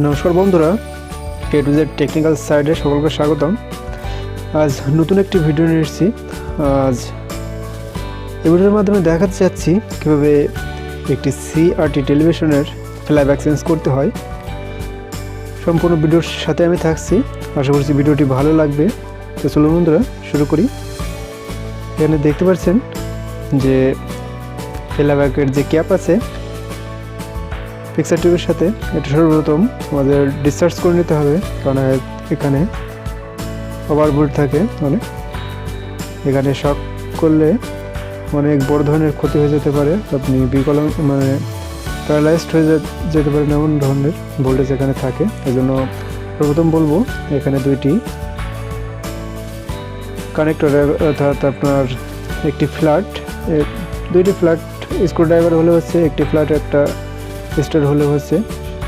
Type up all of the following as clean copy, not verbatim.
নমস্কার বন্ধুরা, এ to Z technical সাইডে সকলকে স্বাগতম। আজ নতুন একটি ভিডিও নিয়ে এসেছি। আজ এই ভিডিওর মাধ্যমে দেখাতে চাচ্ছি কীভাবে একটি সিআরটি টেলিভিশনের ফ্লাইব্যাক চেঞ্জ করতে হয়। সম্পূর্ণ ভিডিওর সাথে আমি থাকছি, আশা করছি ভিডিওটি ভালো লাগবে। তো চলুন বন্ধুরা শুরু করি। এখানে দেখতে পাচ্ছেন যে ফ্লাইব্যাকের যে ক্যাপ আছে পিকচার টিউবের সাথে, এটা সর্বপ্রথম আমাদের ডিসচার্জ করে নিতে হবে, কারণ এখানে ওভারবোল্ট থাকে অনেক। এখানে শক করলে অনেক বড় ধরনের ক্ষতি হয়ে যেতে পারে, আপনি বিকলাঙ্গ প্যারালাইজড হয়ে যেতে পারেন, এমন ধরনের ভোল্টেজ এখানে থাকে। এই জন্য সর্বপ্রথম বলবো এখানে দুইটি কানেক্টর, অর্থাৎ আপনার একটি ফ্ল্যাট, দুইটি ফ্ল্যাট স্ক্রুড্রাইভার হলে হচ্ছে, একটি ফ্ল্যাট একটা স্টার হলে হচ্ছে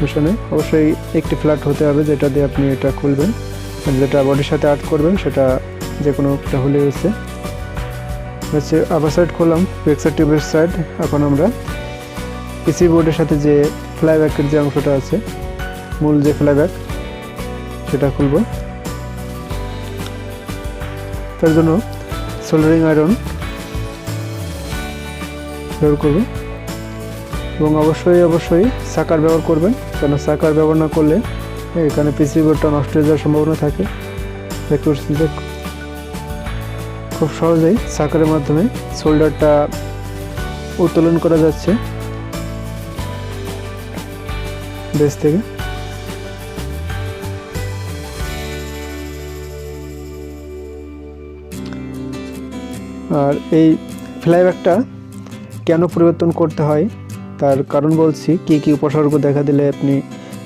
মিশনে। অবশ্যই একটি ফ্ল্যাট হতে হবে যেটা দিয়ে আপনি এটা খুলবেন, যেটা বডির সাথে আর্ট করবেন সেটা যে কোনো একটা হলে হচ্ছে আবার সাইড খুললাম, পিকচার টিউবের সাইড। এখন আমরা পিসি বোর্ডের সাথে যে ফ্লাইব্যাকের যে অংশটা আছে, মূল যে ফ্লাইব্যাক, সেটা খুলব। তার জন্য সোল্ডারিং আয়রন ব্যবহার করব এবং অবশ্যই সাকার ব্যবহার করবেন, কেন সাকার ব্যবহার না করলে এখানে পিসি বোর্ডটা নষ্ট হয়ে যাওয়ার সম্ভাবনা থাকে। দেখতে পাচ্ছেন যে খুব সহজেই সাকারের মাধ্যমে সোল্ডারটা উত্তোলন করা যাচ্ছে বেস থেকে। আর এই ফ্লাইব্যাকটা কেন পরিবর্তন করতে হয় তার কারণ বলছি, কি উপসর্গ দেখা দিলে আপনি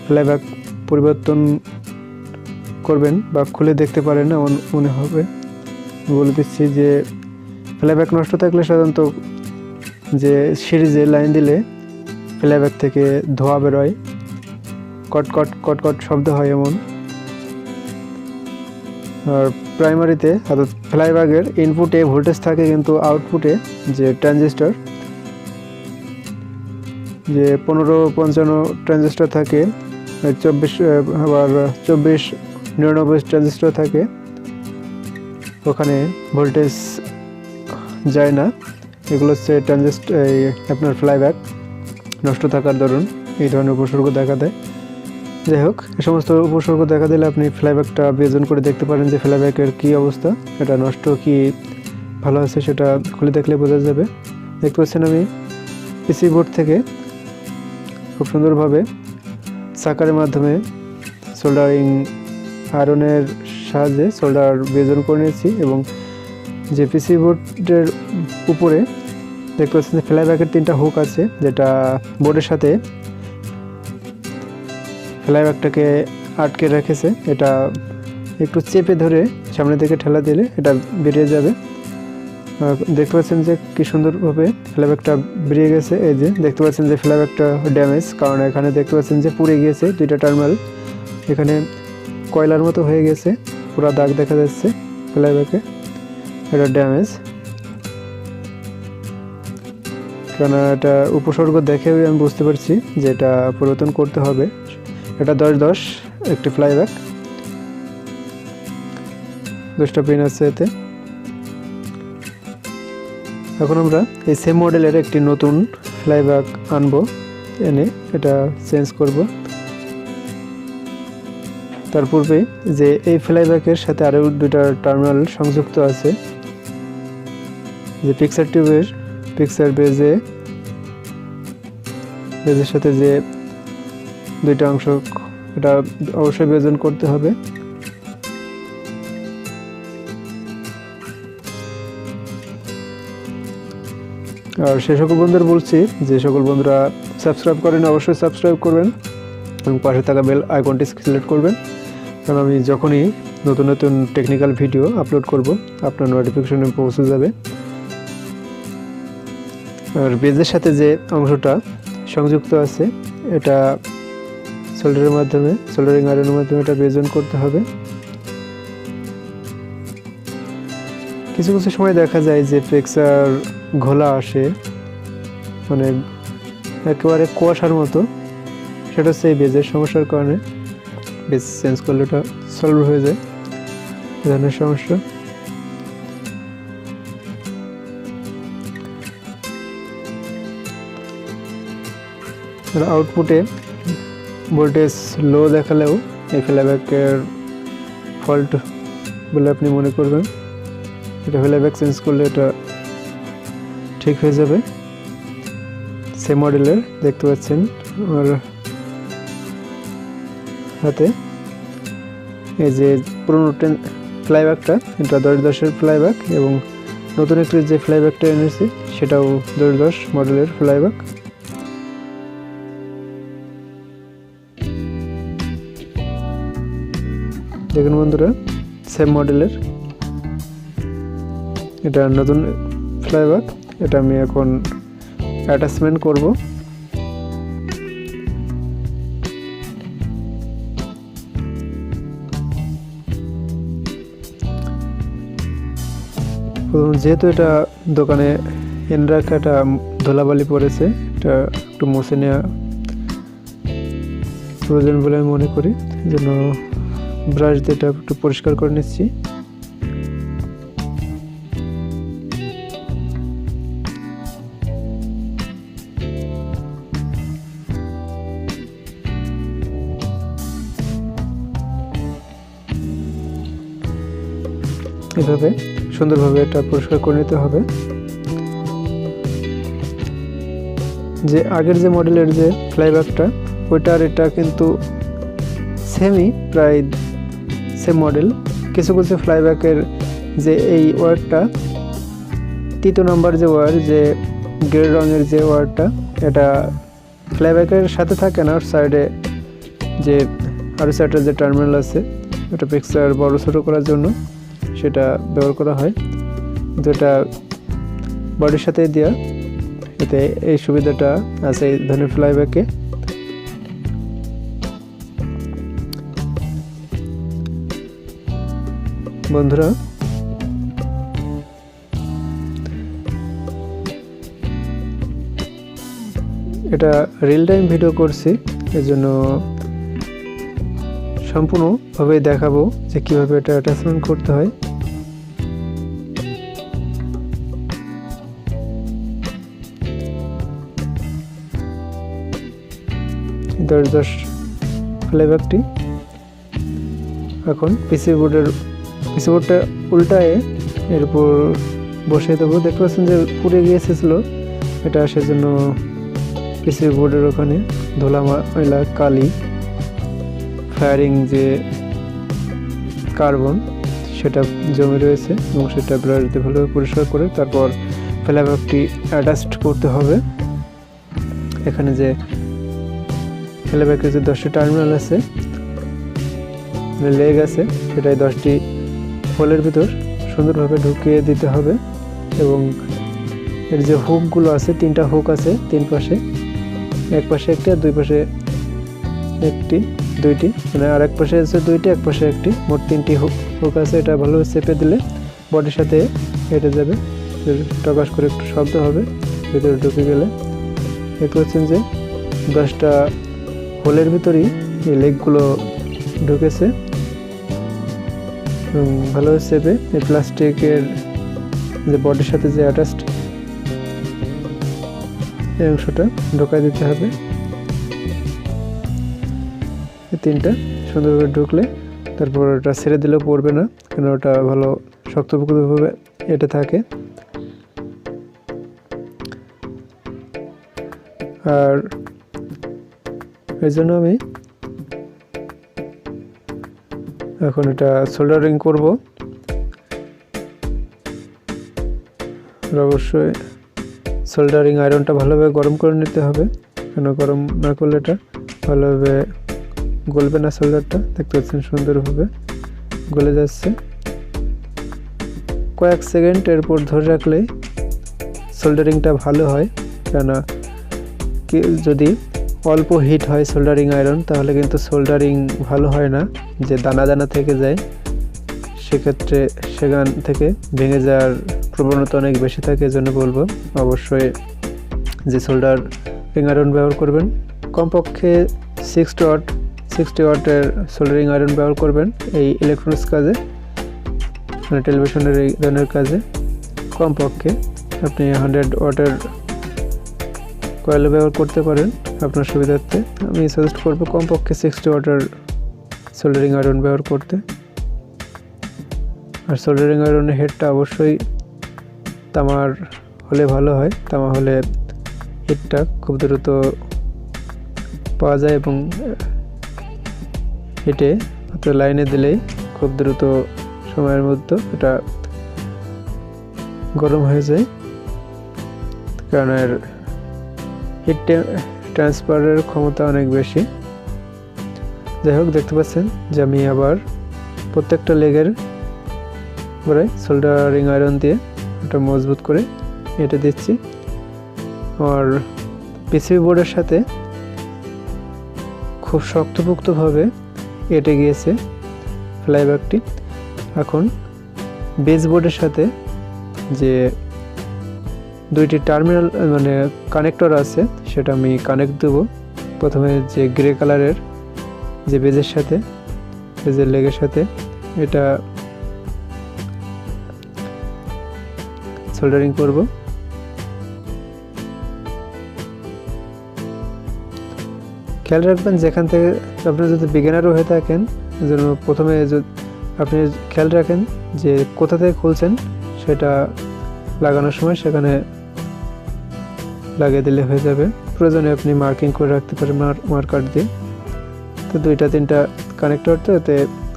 ফ্লাইব্যাক পরিবর্তন করবেন বা খুলে দেখতে পারেন এমন মনে হবে বলে দিচ্ছি। যে ফ্লাইব্যাক নষ্ট থাকলে সাধারণত যে সিরিজে লাইন দিলে ফ্লাইব্যাক থেকে ধোঁয়া বেরোয়, কট শব্দ হয় এমন। আর প্রাইমারিতে অর্থাৎ ফ্লাইব্যাকের ইনপুটে ভোল্টেজ থাকে, কিন্তু আউটপুটে যে ট্রানজিস্টর, যে 1555 ট্রানজিস্টর থাকে, 2499 ট্রানজিস্টর থাকে, ওখানে ভোল্টেজ যায় না। এগুলো হচ্ছে ট্রানজিস্টর, আপনার ফ্লাইব্যাক নষ্ট থাকার দরুন এই ধরনের উপসর্গ দেখা দেয়। যাই হোক, এই সমস্ত উপসর্গ দেখা দিলে আপনি ফ্লাইব্যাকটা বিয়োজন করে দেখতে পারেন যে ফ্লাইব্যাকের কী অবস্থা, এটা নষ্ট কি ভালো আছে সেটা খুলে দেখলে বোঝা যাবে। দেখতে পাচ্ছেন আমি পিসি বোর্ড থেকে খুব সুন্দরভাবে সাকারের মাধ্যমে সোল্ডারিং আয়রনের সাহায্যে সোল্ডার বিয়োজন করে নিয়েছি, এবং যে পিসি বোর্ডের উপরে দেখতে পাচ্ছেন যে ফ্লাইব্যাকের 3টা হুক আছে, যেটা বোর্ডের সাথে ফ্লাইব্যাকটাকে আটকে রেখেছে। এটা একটু চেপে ধরে সামনে থেকে ঠেলা দিলে এটা বেরিয়ে যাবে। দেখতে পাচ্ছেন যে কি সুন্দরভাবে ফ্লাইব্যাকটা বেরিয়ে গেছে। এই যে দেখতে পাচ্ছেন যে ফ্লাইব্যাকটা ড্যামেজ, কারণ এখানে দেখতে পাচ্ছেন যে পুড়ে গিয়েছে দুইটা টার্মিনাল, এখানে কয়লার মতো হয়ে গেছে, পুরো দাগ দেখা যাচ্ছে ফ্লাইব্যাকে, এটা ড্যামেজ। কারণ এটা উপসর্গ দেখে আমি বুঝতে পারছি যে এটা পরিবর্তন করতে হবে। এটা 10-10 একটি ফ্লাইব্যাক, 10টা পিন আছে এতে। এখন আমরা এই সেম মডেলের একটি নতুন ফ্লাইব্যাক আনবো, এনে এটা চেঞ্জ করব। তার পূর্বে যে এই ফ্লাইব্যাকের সাথে আরও 2টা টার্মিনাল সংযুক্ত আছে, যে পিকচার টিউবের পিকচার বেজের সাথে যে 2টা অংশ, এটা অবশ্যই বিয়োজন করতে হবে। আর সে সকল বন্ধুরা বলছি, যে সকল বন্ধুরা সাবস্ক্রাইব করেন অবশ্যই সাবস্ক্রাইব করবেন এবং পাশে থাকা বেল আইকনটি সিলেক্ট করবেন, কারণ আমি যখনই নতুন নতুন টেকনিক্যাল ভিডিও আপলোড করব আপনার নোটিফিকেশনে পৌঁছে যাবে। আর বেজের সাথে যে অংশটা সংযুক্ত আছে, এটা সোল্ডারিং আয়রনের মাধ্যমে এটা বিয়োজন করতে হবে। কিছু সময় দেখা যায় যে পিকচার ঘোলা আসে, মানে একেবারে কুয়াশার মতো, সেটা হচ্ছে এই বেজের সমস্যার কারণে। বেজ চেঞ্জ করলে এটা সলভ হয়ে যায় এই ধরনের সমস্যা। আউটপুটে ভোল্টেজ লো দেখালেও এই ফ্লাইব্যাকের ফল্ট বলে আপনি মনে করবেন। এটা ফ্লাইব্যাক চেঞ্জ করলে এটা ঠিক হয়ে যাবে। সেম মডেলের দেখতে পাচ্ছেন আর হাতে এই যে পুরোনো ফ্লাইব্যাকটা, এটা 10-10-এর ফ্লাইব্যাক, এবং নতুন একটি যে ফ্লাইব্যাকটা এনেছি সেটাও 10-10 মডেলের ফ্লাইব্যাক। দেখুন বন্ধুরা, সেম মডেলের এটা নতুন ফ্লাইব্যাক। এটা আমি এখন অ্যাটাচমেন্ট করব। যেহেতু এটা দোকানে এনে রাখা, এটা ধুলাবালি পড়েছে, এটা একটু মুছে নেওয়া প্রয়োজন বলে আমি মনে করি। এই জন্য ব্রাশ দিয়ে এটা একটু পরিষ্কার করে নিচ্ছি। এভাবে সুন্দরভাবে এটা পরিষ্কার করে নিতে হবে। যে আগের যে মডেলের যে ফ্লাইব্যাকটা, ওইটার এটা কিন্তু সেমই, প্রায় সেম মডেল। কিছু কিছু ফ্লাইব্যাকের যে এই ওয়্যারটা, 3 নম্বর যে ওয়্যার, যে গ্রে রঙের যে ওয়্যারটা, এটা ফ্লাইব্যাকের সাথে থাকে না। সাইডে যে আরও সাইডের যে টার্মিনাল আছে, ওটা পিকচার বড় ছোটো করার জন্য সেটা ব্যবহার করা হয়, যেটা বডির সাথে দেওয়া। এতে এই সুবিধাটা আছে এই ধরনের ফ্লাইব্যাকে। বন্ধুরা, এটা রিয়েল টাইম ভিডিও করছি, এজন্য সম্পূর্ণভাবে দেখাবো যে কিভাবে এটা অ্যাটাচমেন্ট করতে হয়। দশ ফ্লাইব্যাকটি এখন পিসি বোর্ডটা উল্টায় এর উপর বসিয়ে দেবো। দেখতে পাচ্ছেন যে পুড়ে গিয়েছিল এটা, সেজন্য পিসি বোর্ডের ওখানে ধুলা ময়লা কালি ফায়ারিং যে কার্বন সেটা জমে রয়েছে, এবং সেটা ব্রাশ দিয়ে ভালোভাবে পরিষ্কার করে তারপর ফ্লাইব্যাকটি অ্যাটাচড করতে হবে। এখানে যে ফ্লাইব্যাকের যে 10টি টার্মিনাল আছে, লেগ আছে, সেটাই 10টি হোলের ভিতর সুন্দরভাবে ঢুকিয়ে দিতে হবে। এবং এর যে হুকগুলো আছে, 3টা হুক আছে 3 পাশে, এক পাশে একটি আর 2 পাশে একটি, 2টি, মানে আর এক পাশে আছে 2টি, এক পাশে একটি, মোট 3টি হুক আছে। এটা ভালোভাবে চেপে দিলে বডির সাথে হেঁটে যাবে, টকাস করে একটু শব্দ হবে ভিতরে ঢুকে গেলে। দেখতে পাচ্ছেন যে 10টা হোলের ভিতরেই এই লেগগুলো ঢুকেছে, এবং ভালোভাবে চেপে এই প্লাস্টিকের যে বডির সাথে যে অ্যাটাচড এই অংশটা ঢোকায় দিতে হবে। এই 3টা সুন্দরভাবে ঢুকলে তারপর ওটা ছেড়ে দিলেও পড়বে না, কেন ওটা ভালো শক্তপোক্তভাবে এটা থাকে। আর এই জন্য আমি এখন এটা সোল্ডারিং করব। অবশ্যই সোল্ডারিং আয়রনটা ভালোভাবে গরম করে নিতে হবে, কেন গরম না করলে এটা ভালোভাবে গলবে না। সোল্ডারটা দেখতে পাচ্ছেন সুন্দরভাবে গলে যাচ্ছে। কয়েক সেকেন্ড এরপর ধরে রাখলেই সোল্ডারিংটা ভালো হয়, কেননা যদি অল্প হিট হয় সোল্ডারিং আয়রন, তাহলে কিন্তু সোল্ডারিং ভালো হয় না, যে দানা দানা থেকে যায়, সেক্ষেত্রে সেখান থেকে ভেঙে যাওয়ার প্রবণতা অনেক বেশি থাকে। এজন্য বলবো অবশ্যই যে সোল্ডারিং আয়রন ব্যবহার করবেন। কমপক্ষে 60 ওয়াটের সোল্ডারিং আয়রন ব্যবহার করবেন এই ইলেকট্রনিক্স কাজে, মানে টেলিভিশনের এই ধরনের কাজে। কমপক্ষে আপনি 100 ওয়াটের কয়েল ব্যবহার করতে পারেন আপনার সুবিধার্থে। আমি সাজেস্ট করব কমপক্ষে 60 ওয়াটের সোল্ডারিং আয়রন ব্যবহার করতে। আর সোল্ডারিং আয়রনের হেডটা অবশ্যই তামার হলে ভালো হয়, তামা হলে হিটটা খুব দ্রুত পাওয়া যায় এবং হিটে লাইনে দিলেই খুব দ্রুত সময়ের মধ্যে এটা গরম হয়ে যায়, কারণ এর হিট ট্রান্সফারের ক্ষমতা অনেক বেশি। যাই হোক, দেখতে পাচ্ছেন যে আমি আবার প্রত্যেকটা লেগের গোড়ায় সোল্ডারিং আয়রন দিয়ে এটা মজবুত করে এঁটে দিচ্ছি। আর পিসিবি বোর্ডের সাথে খুব শক্তপোক্তভাবে এঁটে গিয়েছে ফ্লাইব্যাকটি। এখন বেস বোর্ডের সাথে যে দুইটি টার্মিনাল মানে কানেক্টর আছে সেটা আমি কানেক্ট দেব। প্রথমে যে গ্রে কালারের যে বেজের সাথে, বেজের লেগের সাথে এটা সোল্ডারিং করব। খেয়াল রাখবেন যেখান থেকে আপনি যদি বিগিনারও হয়ে থাকেন, যেন প্রথমে আপনি খেয়াল রাখেন যে কোথা থেকে খুলছেন সেটা লাগানোর সময় সেখানে লাগিয়ে দিলে হয়ে যাবে। প্রয়োজনে আপনি মার্কিং করে রাখতে পারেন মার্কার দিয়ে। তো 2-3টা কানেক্টর, তো এতে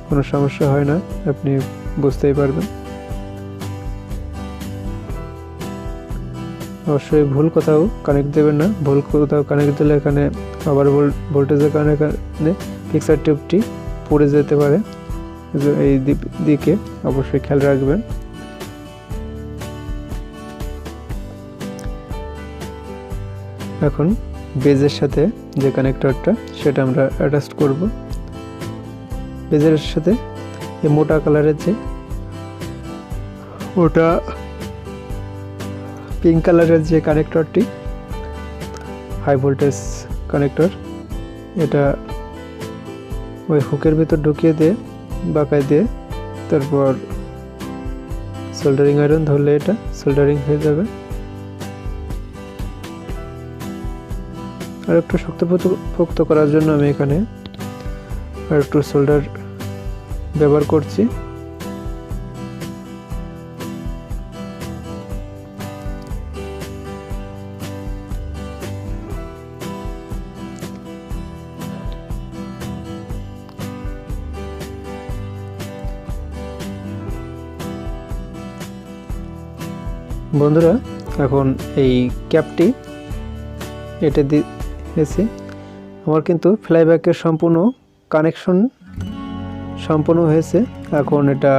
কোনো সমস্যা হয় না, আপনি বুঝতেই পারবেন। অবশ্যই ভুল কোথাও কানেক্ট দেবেন না, ভুল কোথাও কানেক্ট দিলে এখানে আবার ভোল্টেজের কারণে এখানে ফিক্সার টিউবটি পড়ে যেতে পারে, এই দিকে অবশ্যই খেয়াল রাখবেন। এখন বেজের সাথে যে কানেক্টরটা সেটা আমরা অ্যাটাচ করব। বেজের সাথে এই মোটা কালারের যে ওটা পিঙ্ক কালারের যে কানেক্টরটি হাই ভোল্টেজ কানেক্টর, এটা ওই হুকের ভিতর ঢুকিয়ে দিয়ে বাঁকায় দিয়ে তারপর সোল্ডারিং আয়রন ধরলে এটা সোল্ডারিং হয়ে যাবে। আর একটু শক্তপোক্ত করার জন্য আমি এখানে আর একটু সোল্ডার ব্যবহার করছি। বন্ধুরা, এখন এই ক্যাপটি এটা দিয়েছি। আমার কিন্তু ফ্লাইব্যাকের সম্পূর্ণ কানেকশন সম্পূর্ণ হয়েছে। এখন এটা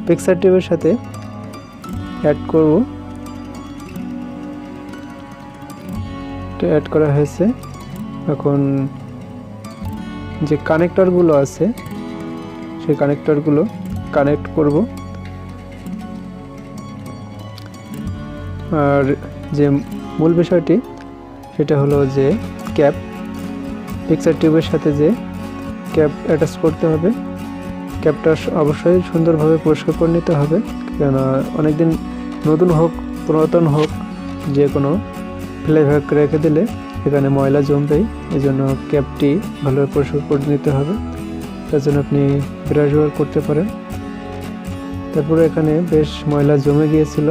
ফিক্সার টিউবের সাথে অ্যাড করব। এটা অ্যাড করা হয়েছে। এখন যে কানেক্টরগুলো আছে সেই কানেক্টরগুলো কানেক্ট করব। আর যে মূল বিষয়টি সেটা হলো যে ক্যাপ, ফিক্সার টিউবের সাথে যে ক্যাপ অ্যাটাচ করতে হবে। ক্যাপটা অবশ্যই সুন্দরভাবে পরিষ্কার করে নিতে হবে, কেন অনেকদিন নতুন হোক পুরাতন হোক যে কোনো ফ্লাইব্যাক রেখে দিলে এখানে ময়লা জমবেই। এই জন্য ক্যাপটি ভালোভাবে পরিষ্কার করে নিতে হবে। তার জন্য আপনি ব্রাশ ব্যবহার করতে পারেন। তারপরে এখানে বেশ ময়লা জমে গিয়েছিল,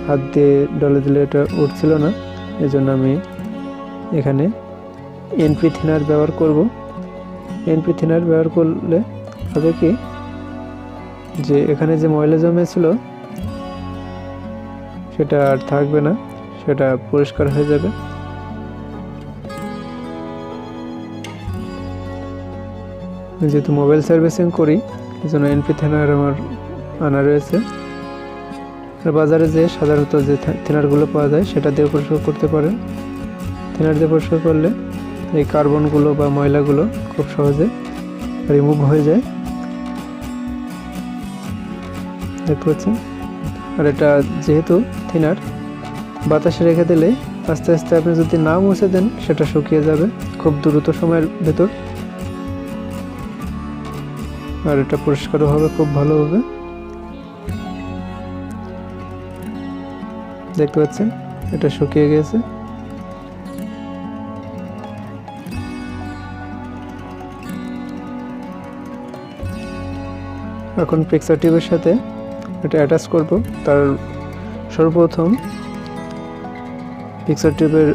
হাত দিয়ে ডলে দিলে এটা উঠছিল না। এই জন্য আমি এখানে এনপি থিনার ব্যবহার করব। এনপি থিনার ব্যবহার করলে হবে কি, যে এখানে যে ময়লা জমেছিল সেটা আর থাকবে না, সেটা পরিষ্কার হয়ে যাবে। যেহেতু মোবাইল সার্ভিসিং করি এই জন্য এনপি থিনার আমার আনা রয়েছে। আর বাজারে যে সাধারণত যে থিনারগুলো পাওয়া যায় সেটা দিয়ে পরিষ্কার করতে পারেন। থিনার দিয়ে পরিষ্কার করলে এই কার্বনগুলো বা ময়লাগুলো খুব সহজে রিমুভ হয়ে যায়, দেখতে পাচ্ছেন। আর এটা যেহেতু থিনার, বাতাসে রেখে দিলে আস্তে আস্তে আপনি যদি না মুছে দেন সেটা শুকিয়ে যাবে খুব দ্রুত সময়ের ভেতর, আর এটা পরিষ্কারও হবে খুব ভালোভাবে। দেখতে পাচ্ছেন এটা শুকিয়ে গেছে। এখন পিক্সার টিউবের সাথে এটা অ্যাটাচ করব। তার সর্বপ্রথম পিক্সার টিউবের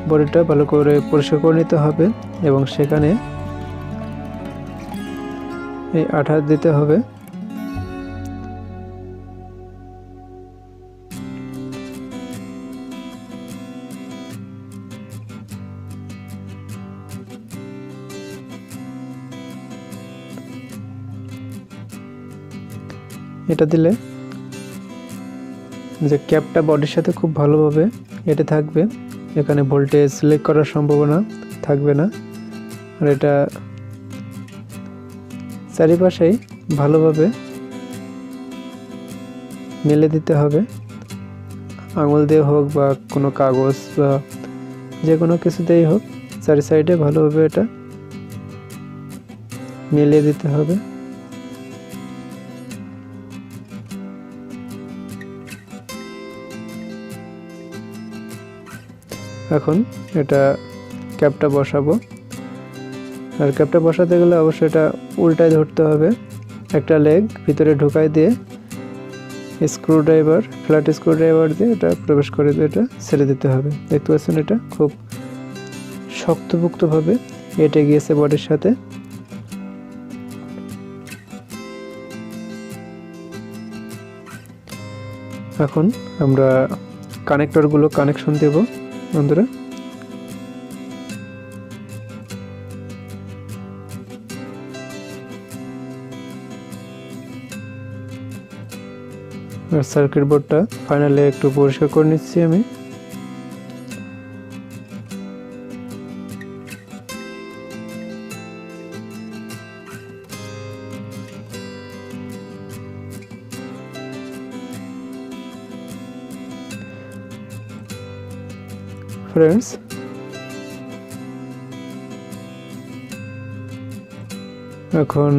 বডিটা ভালো করে পরিষ্কার করে নিতে হবে এবং সেখানে এই আঠা দিতে হবে। এটা দিলে যে ক্যাপটা বডির সাথে খুব ভালোভাবে এটা থাকবে, এখানে ভোল্টেজ লিক করার সম্ভাবনা থাকবে না। আর এটা চারিপাশেই ভালোভাবে মেলে দিতে হবে, আঙুল দিয়ে হোক বা কোনো কাগজ বা যে কোনো কিছুতেই হোক, চারি সাইডে ভালোভাবে এটা মিলিয়ে দিতে হবে। এখন এটা ক্যাপটা বসাবো, আর ক্যাপটা বসাতে গেলে অবশ্যই এটা উল্টায় ধরতে হবে। একটা লেগ ভিতরে ঢুকাই দিয়ে স্ক্রুড্রাইভার, ফ্ল্যাট স্ক্রুড্রাইভার দিয়ে এটা প্রবেশ করে দিয়ে এটা ছেড়ে দিতে হবে। দেখতে পাচ্ছেন এটা খুব শক্তপোক্তভাবে এঁটে গিয়েছে বডির সাথে। এখন আমরা কানেক্টরগুলো কানেকশন দেব বন্ধুরা। সার্কিট বোর্ডটা ফাইনালি একটু পরিষ্কার করে নিচ্ছি আমি। ফ্রেন্ডস, এখন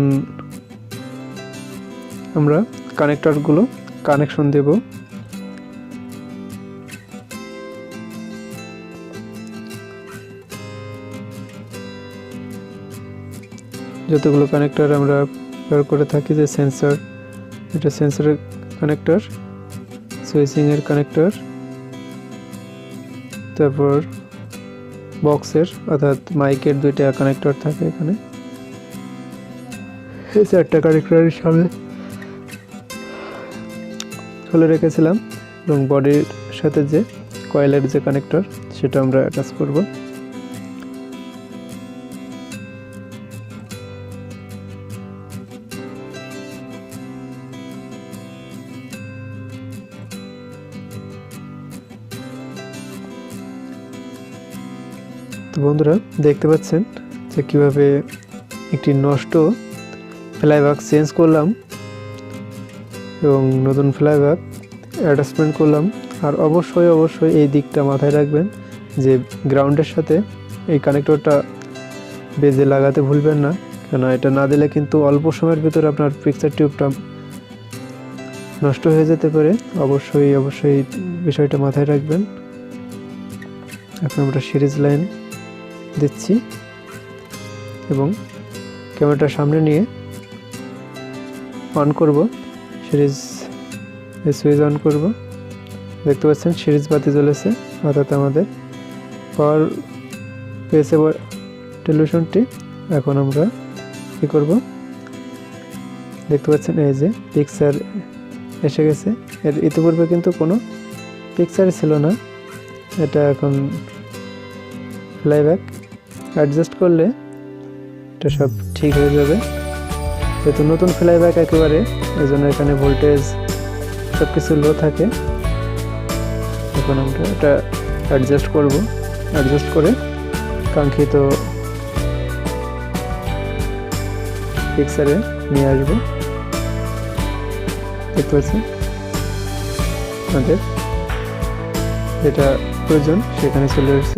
আমরা কানেক্টরগুলো কানেকশন দেব। যতগুলো কানেক্টর আমরা ব্যবহার করে থাকি, যে সেন্সর, এটা সেন্সরের কানেক্টর, সুইচিং এর কানেক্টর, তারপর বক্সের অর্থাৎ মাইকের দুইটা কানেক্টর থাকে এখানে। এই চারটা কানেক্টরের সামনে খুলে রেখেছিলাম এবং বডির সাথে যে কয়েলের যে কানেক্টর সেটা আমরা অ্যাটাচ করব। তো বন্ধুরা দেখতে পাচ্ছেন যে কিভাবে একটি নষ্ট ফ্লাইব্যাক চেঞ্জ করলাম এবং নতুন ফ্লাইব্যাক অ্যাটাচমেন্ট করলাম। আর অবশ্যই এই দিকটা মাথায় রাখবেন যে গ্রাউন্ডের সাথে এই কানেক্টরটা বেজে লাগাতে ভুলবেন না, কেন এটা না দিলে কিন্তু অল্প সময়ের ভিতরে আপনার পিক্সার টিউবটা নষ্ট হয়ে যেতে পারে। অবশ্যই বিষয়টা মাথায় রাখবেন। এখন আমরা সিরিজ লাইন দিচ্ছি এবং ক্যামেরাটা সামনে নিয়ে অন করব, সিরিজ সুইচ অন করব। দেখতে পাচ্ছেন সিরিজ বাতি জ্বলেছে, অর্থাৎ আমাদের পাওয়ার পেয়েছে টেলিভিশনটি। এখন আমরা কি করব, দেখতে পাচ্ছেন এই যে পিকচার এসে গেছে। এর ইতিপূর্বে কিন্তু কোনো পিকচার ছিল না, এটা এখন ফ্লাইব্যাক অ্যাডজাস্ট করলে এটা সব ঠিক হয়ে যাবে। যেহেতু নতুন ফ্লাইব্যাক একেবারে, এই জন্য এখানে ভোল্টেজ সব কিছু লো থাকে। এখন আমরা এটা অ্যাডজাস্ট করব, অ্যাডজাস্ট করে কাঙ্ক্ষিত পিকচারে নিয়ে আসবো। দেখতে পাচ্ছি আমাদের যেটা প্রয়োজন সেখানে চলে এসেছে।